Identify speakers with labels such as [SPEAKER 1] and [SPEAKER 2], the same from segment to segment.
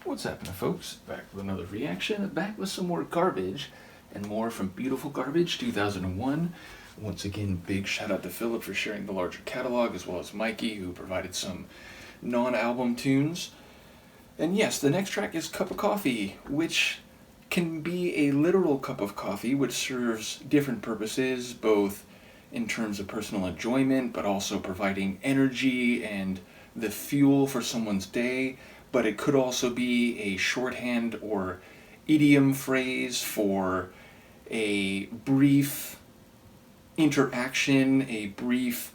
[SPEAKER 1] What's happening, folks? Back with another reaction, back with some more garbage, and more from Beautiful Garbage 2001. Once again, big shout out to Philip for sharing the larger catalog, as well as Mikey, who provided some non-album tunes. And yes, the next track is Cup of Coffee, which can be a literal cup of coffee, which serves different purposes, both in terms of personal enjoyment, but also providing energy and the fuel for someone's day. But it could also be a shorthand or idiom phrase for a brief interaction, a brief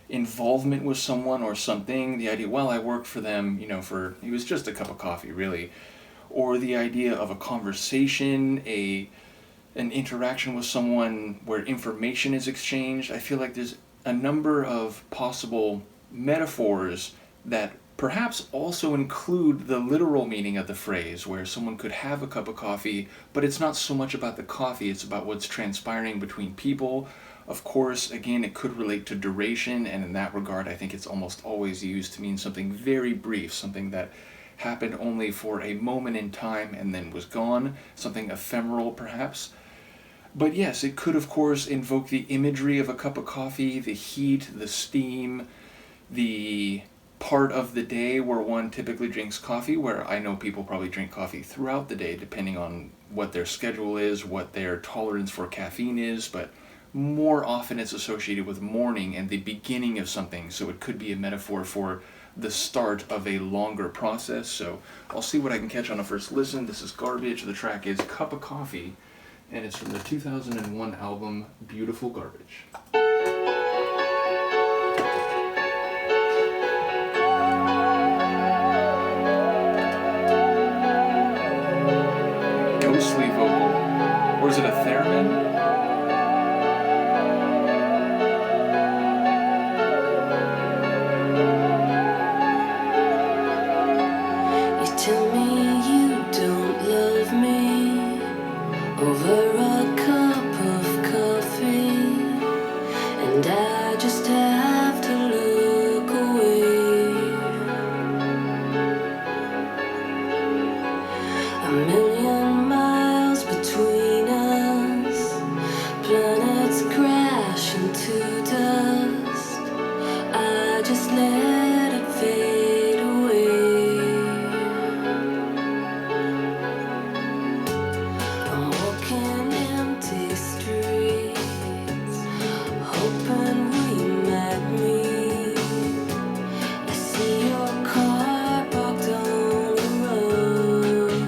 [SPEAKER 1] involvement with someone or something. The idea, well, I worked for them, it was just a cup of coffee, really. Or the idea of a conversation, an interaction with someone where information is exchanged. I feel like there's a number of possible metaphors that perhaps also include the literal meaning of the phrase, where someone could have a cup of coffee, but it's not so much about the coffee, it's about what's transpiring between people. Of course, again, it could relate to duration, and in that regard, I think it's almost always used to mean something very brief, something that happened only for a moment in time and then was gone, something ephemeral perhaps. But yes, it could, of course, invoke the imagery of a cup of coffee, the heat, the steam, the part of the day where one typically drinks coffee, where I know people probably drink coffee throughout the day depending on what their schedule is, what their tolerance for caffeine is, but more often it's associated with morning and the beginning of something, so it could be a metaphor for the start of a longer process. So I'll see what I can catch on a first listen. This is Garbage. The track is Cup of Coffee, and it's from the 2001 album Beautiful Garbage. Ghostly vocal. Or is it a theremin?
[SPEAKER 2] Tell me you don't love me over a cup of coffee, and I just have to look away. A million miles between us, planets crash into dust. I just let it fade away. I'm walking empty streets, hoping we might meet. I see your car parked on the road.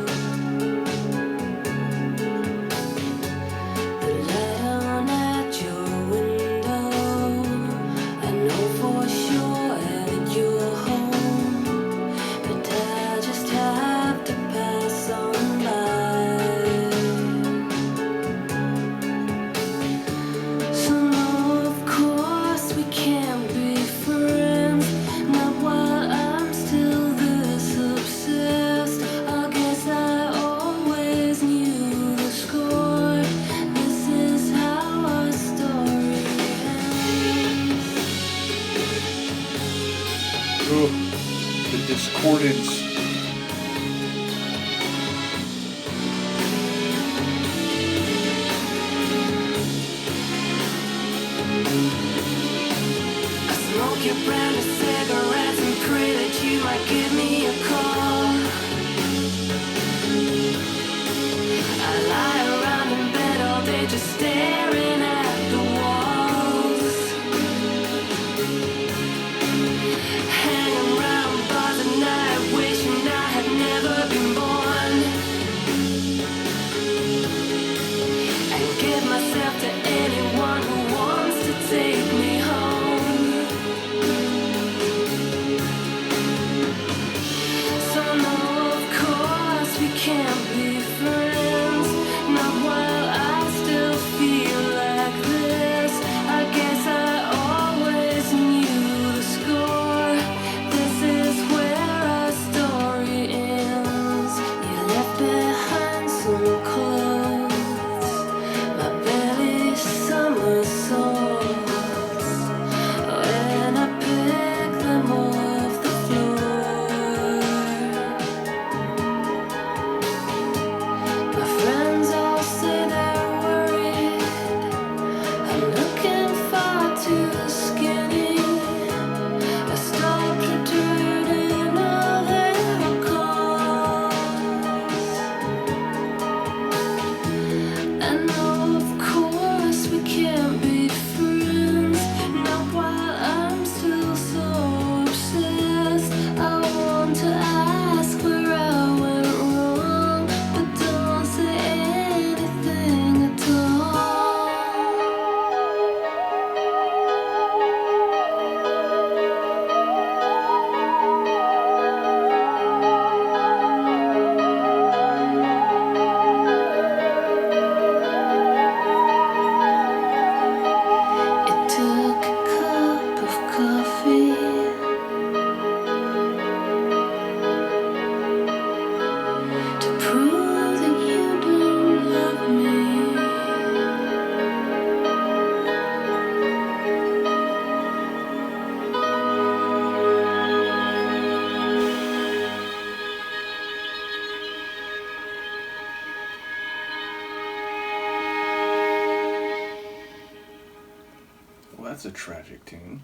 [SPEAKER 1] that's a tragic tune.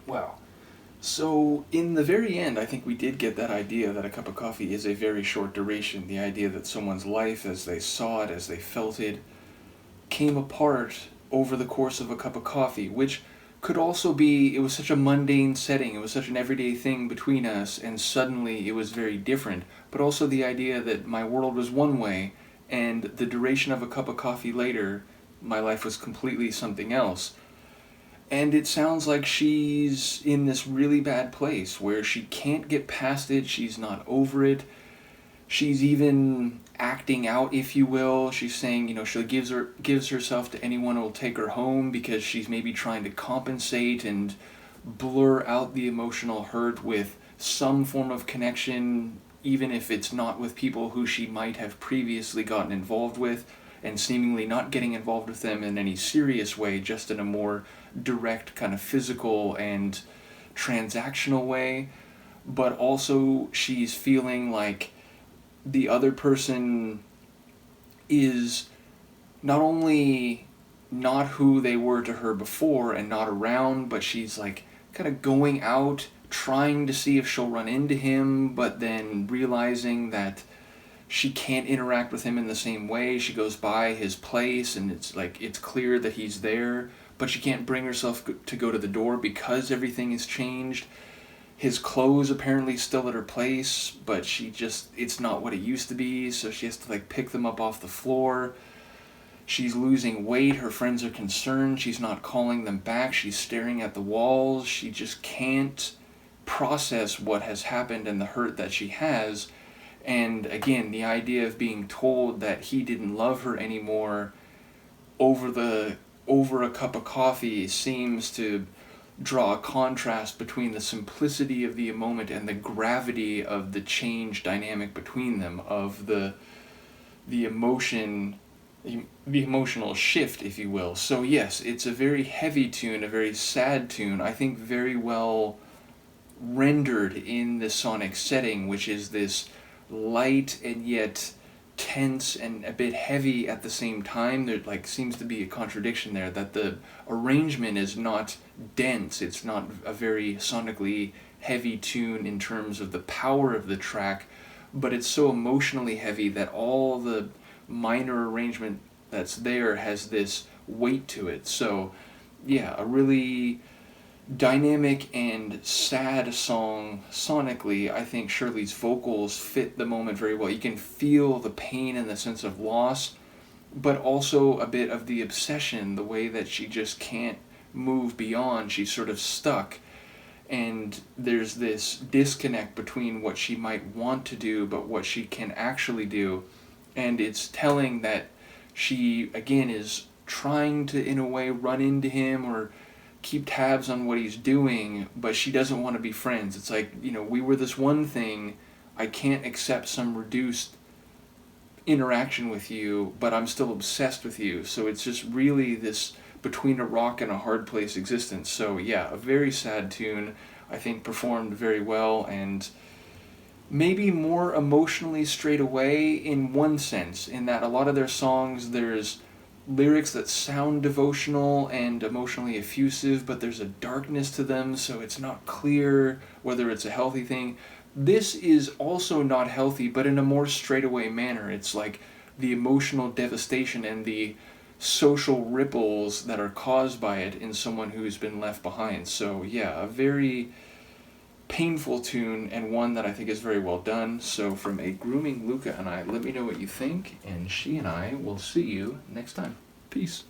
[SPEAKER 1] Wow. So, in the very end, I think we did get that idea that a cup of coffee is a very short duration. The idea that someone's life, as they saw it, as they felt it, came apart over the course of a cup of coffee, which could also be, it was such a mundane setting, it was such an everyday thing between us, and suddenly it was very different. But also the idea that my world was one way, and the duration of a cup of coffee later, my life was completely something else. And it sounds like she's in this really bad place where she can't get past it, she's not over it. She's even acting out, if you will. She's saying, she gives herself to anyone who will take her home because she's maybe trying to compensate and blur out the emotional hurt with some form of connection, even if it's not with people who she might have previously gotten involved with, and seemingly not getting involved with them in any serious way, just in a more direct kind of physical and transactional way. But also she's feeling like the other person is not only not who they were to her before and not around, but she's like kind of going out, trying to see if she'll run into him, but then realizing that she can't interact with him in the same way. She goes by his place and it's clear that he's there, but she can't bring herself to go to the door because everything has changed. His clothes apparently still at her place, but it's not what it used to be, so she has to pick them up off the floor. She's losing weight, her friends are concerned, she's not calling them back, she's staring at the walls, she just can't process what has happened and the hurt that she has. And again, the idea of being told that he didn't love her anymore over a cup of coffee seems to draw a contrast between the simplicity of the moment and the gravity of the change dynamic between them, of the emotional shift, if you will. So yes, it's a very heavy tune, a very sad tune, I think very well rendered in the sonic setting, which is this light and yet tense and a bit heavy at the same time. There seems to be a contradiction there, that the arrangement is not dense, it's not a very sonically heavy tune in terms of the power of the track, but it's so emotionally heavy that all the minor arrangement that's there has this weight to it. So yeah, a really dynamic and sad song sonically. I think Shirley's vocals fit the moment very well. You can feel the pain and the sense of loss, but also a bit of the obsession, the way that she just can't move beyond. She's sort of stuck, and there's this disconnect between what she might want to do but what she can actually do. And it's telling that she, again, is trying to, in a way, run into him or keep tabs on what he's doing, but she doesn't want to be friends. It's like, we were this one thing, I can't accept some reduced interaction with you, but I'm still obsessed with you. So it's just really this between a rock and a hard place existence. So yeah, a very sad tune, I think performed very well, and maybe more emotionally straight away in one sense, in that a lot of their songs, there's lyrics that sound devotional and emotionally effusive, but there's a darkness to them, so it's not clear whether it's a healthy thing. This is also not healthy, but in a more straightaway manner. It's like the emotional devastation and the social ripples that are caused by it in someone who's been left behind. So yeah, a very painful tune, and one that I think is very well done. So from a grooming Luca and I, let me know what you think, and she and I will see you next time. Peace.